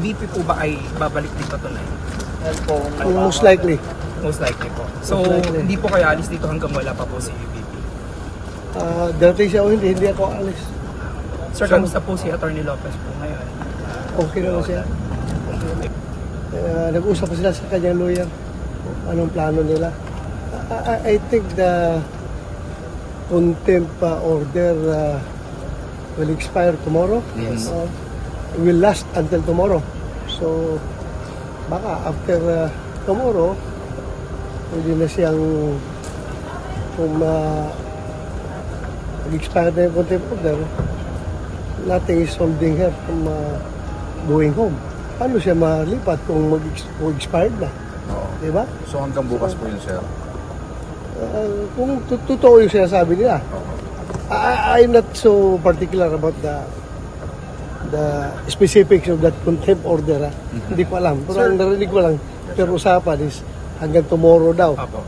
VP po ba ay babalik dito tonight? Most likely. Most likely po. So, Most likely. hindi po kayo alis dito hanggang wala pa po si VP. Dati siya o hindi ako alis. Sir, kamusta po si Attorney Lopez po ngayon? Okay naman siya. Nag-usap pa sila sa kanyang lawyer. Anong plano nila. I think the contempt order will expire tomorrow. Yes. Will last until tomorrow. So, baka after tomorrow, hindi na siyang kung mag-expire na yung contempt order, nothing is holding her from going home. Paano siya malipat kung mag-expired na? Oo. Diba? So hanggang bukas po yun, sir? Kung totoo yung sinasabi nila. I'm not so particular about the specifics of that contempt order. Hindi ko alam. Pero ang narinig ko lang, pero usapan is hanggang tomorrow daw. Apo.